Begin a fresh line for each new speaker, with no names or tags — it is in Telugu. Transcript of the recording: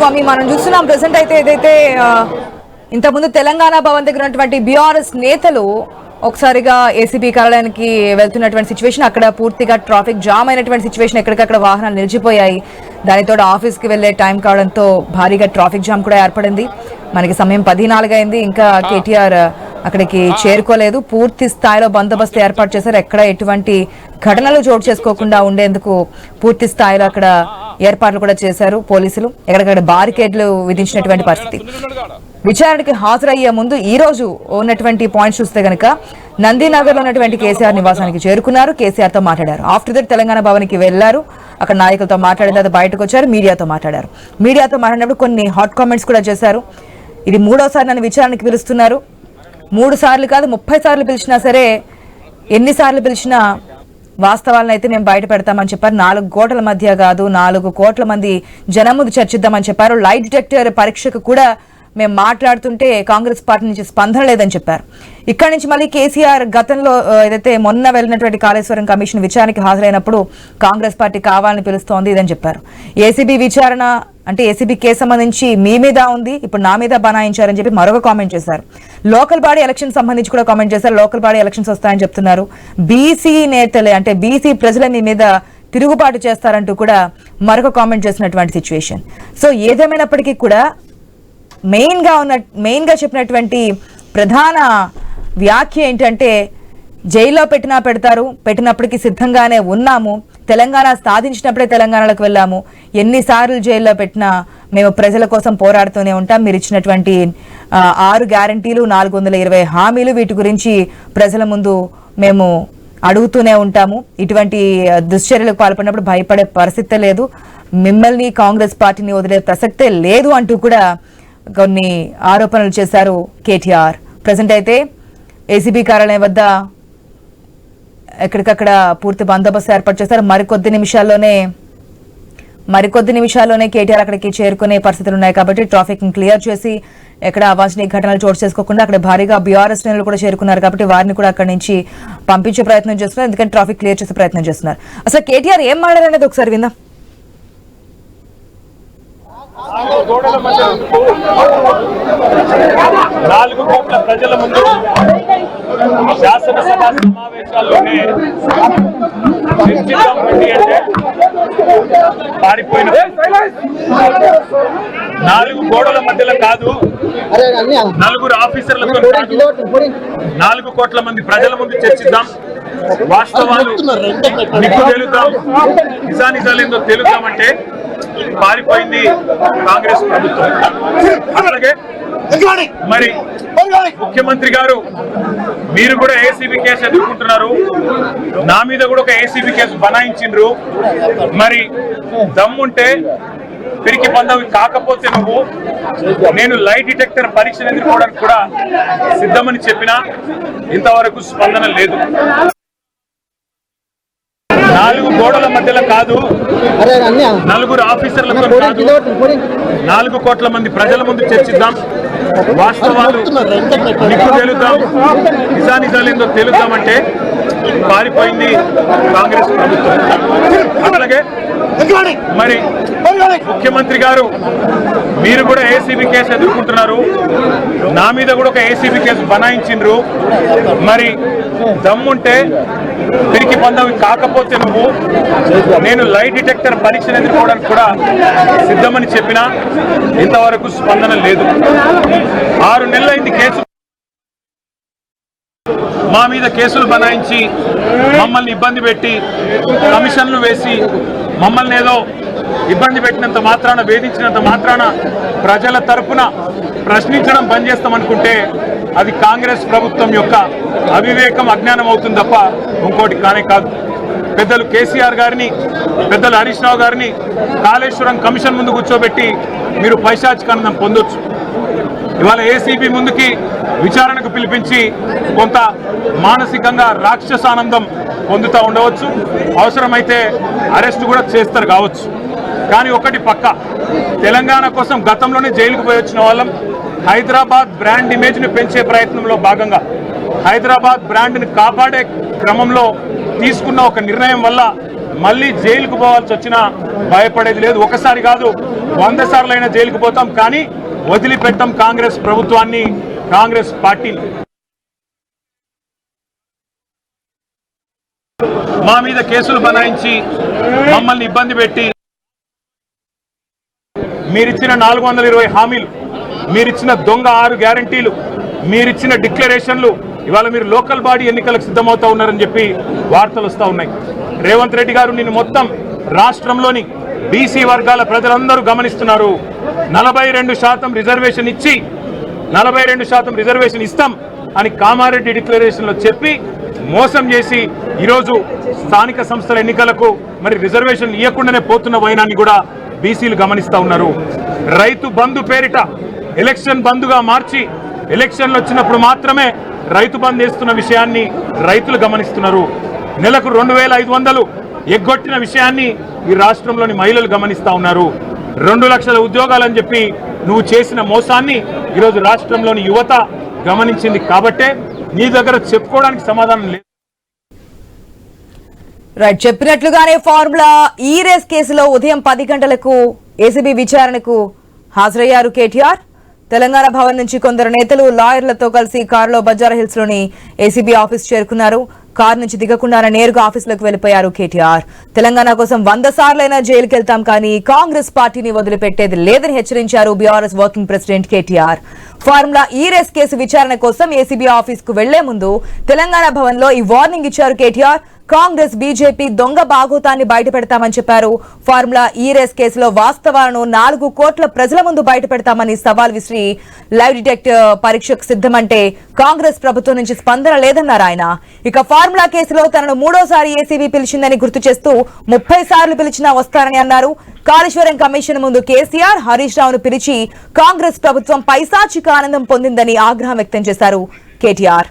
స్వామి మనం చూస్తున్నాం ప్రెసెంట్ అయితే ఏదైతే ఇంతకుముందు తెలంగాణ భవన్ దగ్గర ఉన్నటువంటి బీఆర్ఎస్ నేతలు ఒకసారిగా ఏసీబీ కార్యాలయానికి వెళ్తున్నటువంటి సిచ్యువేషన్, అక్కడ పూర్తిగా ట్రాఫిక్ జామ్ అయినటువంటి సిచ్యువేషన్, ఎక్కడికక్కడ వాహనాలు నిలిచిపోయాయి. దానితో ఆఫీస్కి వెళ్లే టైం కావడంతో భారీగా ట్రాఫిక్ జామ్ కూడా ఏర్పడింది. మనకి సమయం 14 అయింది, ఇంకా కేటీఆర్ అక్కడికి చేరుకోలేదు. పూర్తి స్థాయిలో బందోబస్తు ఏర్పాటు చేశారు. ఎక్కడ ఎటువంటి ఘటనలు చోటు చేసుకోకుండా ఉండేందుకు పూర్తి స్థాయిలో అక్కడ ఏర్పాట్లు కూడా చేశారు పోలీసులు. ఎక్కడికక్కడ బారికేడ్లు విధించినటువంటి పరిస్థితి. విచారణకి హాజరయ్యే ముందు ఈ రోజు ఉన్నటువంటి పాయింట్స్ చూస్తే గనక నందినగర్ లో ఉన్నటువంటి కేసీఆర్ నివాసానికి చేరుకున్నారు. కేసీఆర్ తో మాట్లాడారు. ఆఫ్టర్ దట్ తెలంగాణ భవన్ కి వెళ్లారు. అక్కడ నాయకులతో మాట్లాడిన తర్వాత బయటకు వచ్చారు. మీడియాతో మాట్లాడారు. మీడియాతో మాట్లాడినప్పుడు కొన్ని హాట్ కామెంట్స్ కూడా చేశారు. ఇది 3వసారి నన్ను విచారణకి పిలుస్తున్నారు. 3 సార్లు కాదు 30 సార్లు పిలిచినా సరే, ఎన్నిసార్లు పిలిచినా వాస్తవాలను అయితే మేము బయట పెడతామని చెప్పారు. 4 గోడల మధ్య కాదు 4 కోట్ల మంది జనం ముందు చర్చిద్దామని చెప్పారు. లైట్ డిటెక్టర్ పరీక్షకు కూడా మేము మాట్లాడుతుంటే కాంగ్రెస్ పార్టీ నుంచి స్పందన లేదని చెప్పారు. ఇక్కడి నుంచి మళ్ళీ కేసీఆర్ గతంలో ఏదైతే మొన్న వెళ్ళినటువంటి కాళేశ్వరం కమిషన్ విచారణకి హాజరైనప్పుడు కాంగ్రెస్ పార్టీ కావాలని పిలుస్తోంది ఇదని చెప్పారు. ఏసీబీ విచారణ అంటే ఏసీబీ కేసు సంబంధించి మీ మీద ఉంది, ఇప్పుడు నా మీద బనాయించారని చెప్పి మరొక కామెంట్ చేశారు. లోకల్ బాడీ ఎలక్షన్ సంబంధించి కూడా కామెంట్ చేశారు. లోకల్ బాడీ ఎలక్షన్స్ వస్తాయని చెప్తున్నారు. బీసీ నేతలే అంటే బీసీ ప్రజల మీ మీద తిరుగుబాటు చేస్తారంటూ కూడా మరొక కామెంట్ చేసినటువంటి సిచ్యువేషన్. సో ఏదేమైనప్పటికీ కూడా మెయిన్గా చెప్పినటువంటి ప్రధాన వ్యాఖ్య ఏంటంటే, జైల్లో పెట్టినా పెడతారు, పెట్టినప్పటికీ సిద్ధంగానే ఉన్నాము, తెలంగాణ సాధించినప్పుడే తెలంగాణలోకి వెళ్ళాము, ఎన్నిసార్లు జైల్లో పెట్టినా మేము ప్రజల కోసం పోరాడుతూనే ఉంటాం, మీరు ఇచ్చినటువంటి 6 గ్యారంటీలు 420 హామీలు వీటి గురించి ప్రజల ముందు మేము అడుగుతూనే ఉంటాము, ఇటువంటి దుశ్చర్యలకు పాల్పడినప్పుడు భయపడే పరిస్థితే లేదు, మిమ్మల్ని కాంగ్రెస్ పార్టీని వదిలే ప్రసక్తే లేదు అంటూ కూడా కొన్ని ఆరోపణలు చేశారు కేటీఆర్. ప్రజెంట్ అయితే ఏసీబీ కార్యాలయం వద్ద ఎక్కడికక్కడ పూర్తి బందోబస్తు ఏర్పాటు చేశారు. మరికొద్ది నిమిషాల్లోనే కేటీఆర్ అక్కడికి చేరుకునే పరిస్థితులు ఉన్నాయి. కాబట్టి ట్రాఫిక్ క్లియర్ చేసి ఎక్కడ అవాంఛనీయ ఘటనలు చోటు చేసుకోకుండా అక్కడ భారీగా బీఆర్ఎస్ శ్రేణులు కూడా చేరుకున్నారు. కాబట్టి వారిని కూడా అక్కడి నుంచి పంపించే ప్రయత్నం చేస్తున్నారు, ఎందుకంటే ట్రాఫిక్ క్లియర్ చేసే ప్రయత్నం చేస్తున్నారు. అసలు కేటీఆర్ ఏం మాట్లాడారనేది ఒకసారి విందాం.
4 కోట్ల ప్రజల ముందు శాసనసభ సమావేశాల్లోనే అంటే పారిపోయిన 4 గోడల మధ్యలో కాదు, 4 ఆఫీసర్లతో కాదు, 4 కోట్ల మంది ప్రజల ముందు చర్చిద్దాం, వాస్తవాలు మీకు తెలుద్దాం, నిజానిజాలేందో తెలుద్దామంటే పారిపోయింది కాంగ్రెస్ ప్రభుత్వం. అలాగే మరి ముఖ్యమంత్రి గారు మీరు కూడా ఏసీబీ కేసు ఎదుర్కొంటున్నారు, నా మీద కూడా ఒక ఏసీబీ కేసు బనాయించిండ్రు, మరి దమ్ముంటే పిరికి పందవి కాకపోతే నువ్వు నేను లైట్ డిటెక్టర్ పరీక్షను ఎదుర్కోవడానికి కూడా సిద్ధమని చెప్పినా ఇంతవరకు స్పందన లేదు. 4 గోడల మధ్యలో కాదు, 4 ఆఫీసర్లతో కాదు, 4 కోట్ల మంది ప్రజల ముందు చర్చిద్దాం, వాస్తవాలు మీకు తెలుద్దాం, నిజానిజాలేందో తెలుద్దామంటే పారిపోయింది కాంగ్రెస్ ప్రభుత్వం. అలాగే మరి ముఖ్యమంత్రి గారు మీరు కూడా ఏసీబీ కేసు ఎదుర్కొంటున్నారు, నా మీద కూడా ఒక ఏసీబీ కేసు బనాయించిండ్రు, మరి దమ్ముంటే పిరికి పందవి కాకపోతే నువ్వు నేను లైట్ డిటెక్టర్ పరీక్షను ఎదుర్కోవడానికి కూడా సిద్ధమని చెప్పినా ఇంతవరకు స్పందన లేదు. 6 నెలలైంది కేసు, మా మీద కేసులు బనాయించి మమ్మల్ని ఇబ్బంది పెట్టి కమిషన్లు వేసి మమ్మల్ని ఏదో ఇబ్బంది పెట్టినంత మాత్రాన, వేధించినంత మాత్రాన ప్రజల తరఫున ప్రశ్నించడం బంద్ చేస్తామనుకుంటే అది కాంగ్రెస్ ప్రభుత్వం యొక్క అవివేకం, అజ్ఞానం అవుతుంది తప్ప ఇంకోటి కానే కాదు. పెద్దలు కేసీఆర్ గారిని, పెద్దలు హరీష్ రావు గారిని కాళేశ్వరం కమిషన్ ముందు కూర్చోబెట్టి మీరు పైశాచికానందం పొందొచ్చు. ఇవాళ ఏసీబీ ముందుకి విచారణకు పిలిపించి కొంత మానసికంగా రాక్షసానందం పొందుతూ ఉండవచ్చు, అవసరమైతే అరెస్ట్ కూడా చేస్తారు కావచ్చు. కానీ ఒకటి పక్క, తెలంగాణ కోసం గతంలోనే జైలుకు పోయి వచ్చిన వాళ్ళం, హైదరాబాద్ బ్రాండ్ ఇమేజ్ని పెంచే ప్రయత్నంలో భాగంగా హైదరాబాద్ బ్రాండ్ని కాపాడే క్రమంలో తీసుకున్న ఒక నిర్ణయం వల్ల మళ్ళీ జైలుకు పోవాల్సి వచ్చినా భయపడేది లేదు. ఒకసారి కాదు 100 సార్లైనా జైలుకు పోతాం, కానీ వదిలిపెట్టాం కాంగ్రెస్ ప్రభుత్వాన్ని, కాంగ్రెస్ పార్టీని. మా మీద కేసులు బనాయించి మమ్మల్ని ఇబ్బంది పెట్టి మీరిచ్చిన 420 హామీలు, మీరిచ్చిన దొంగ 6 గ్యారంటీలు, మీరిచ్చిన డిక్లరేషన్లు, ఇవాళ మీరు లోకల్ బాడీ ఎన్నికలకు సిద్ధమవుతా ఉన్నారని చెప్పి వార్తలు వస్తూ ఉన్నాయి. రేవంత్ రెడ్డి గారు నిన్ను మొత్తం రాష్ట్రంలోని బీసీ వర్గాల ప్రజలందరూ గమనిస్తున్నారు. 42% రిజర్వేషన్ ఇచ్చి 42% రిజర్వేషన్ ఇస్తాం అని కామారెడ్డి డిక్లరేషన్లో చెప్పి మోసం చేసి ఈరోజు స్థానిక సంస్థల ఎన్నికలకు మరి రిజర్వేషన్ ఇవ్వకుండానే పోతున్న వైనాన్ని కూడా బీసీలు గమనిస్తూ ఉన్నారు. రైతు బంధు పేరిట ఎలక్షన్ బంధుగా మార్చి ఎలక్షన్లు వచ్చినప్పుడు మాత్రమే రైతు బంధు వేస్తున్న విషయాన్ని రైతులు గమనిస్తున్నారు. నెలకు 2500 ఎగ్గొట్టిన విషయాన్ని ఈ రాష్ట్రంలోని మహిళలు గమనిస్తూ ఉన్నారు. 2 లక్షల ఉద్యోగాలని చెప్పి నువ్వు చేసిన మోసాన్ని ఈరోజు రాష్ట్రంలోని యువత గమనించింది. కాబట్టే నీ దగ్గర చెప్పుకోవడానికి సమాధానం లేదు.
రైట్, చెప్పినట్లుగానే ఫార్ములా ఈ రేస్ కేసులో ఉదయం 10 గంటలకు ఏసీబీ విచారణకు హాజరయ్యారు కేటీఆర్. తెలంగాణ భవన్ నుంచి కొందరు నేతలు లాయర్లతో కలిసి కారులో బంజారాహిల్స్ లోని ఏసీబీ ఆఫీస్ చేరుకున్నారు. కారు నుంచి దిగకుండానే నేరుగా ఆఫీసులోకి వెళ్లిపోయారు కేటీఆర్. తెలంగాణ కోసం 100 సార్లైనా జైలుకి వెళ్తాం, కానీ కాంగ్రెస్ పార్టీని వదిలిపెట్టేది లేదని హెచ్చరించారు BRS working president KTR. Formula ఈ రేస్ కేసు విచారణ కోసం ఏసీబీ ఆఫీస్ కు వెళ్లే ముందు తెలంగాణ భవన్ లో ఈ వార్నింగ్ ఇచ్చారు కేటీఆర్. కాంగ్రెస్ బీజేపీ దొంగ బాగోతాన్ని బయటపెడతామని చెప్పారు. ఫార్ములా ఈ రేస్ కేసులో వాస్తవాలను 4 కోట్ల ప్రజల ముందు బయటపెడతామని సవాల్ విసిరి లైవ్ డిటెక్ట్ పరీక్షకు సిద్ధమంటే కాంగ్రెస్ ప్రభుత్వం నుంచి స్పందన లేదన్నారు ఆయన. ఇక ఫార్ములా కేసులో తనను 3వసారి ఏసీబీ పిలిచిందని గుర్తు చేస్తూ 30 సార్లు పిలిచినా వస్తారని అన్నారు. కాళేశ్వరం కమిషన్ ముందు కేసీఆర్, హరీష్ రావును పిలిచి కాంగ్రెస్ ప్రభుత్వం పైశాచిక ఆనందం పొందిందని ఆగ్రహం వ్యక్తం చేశారు కేటీఆర్.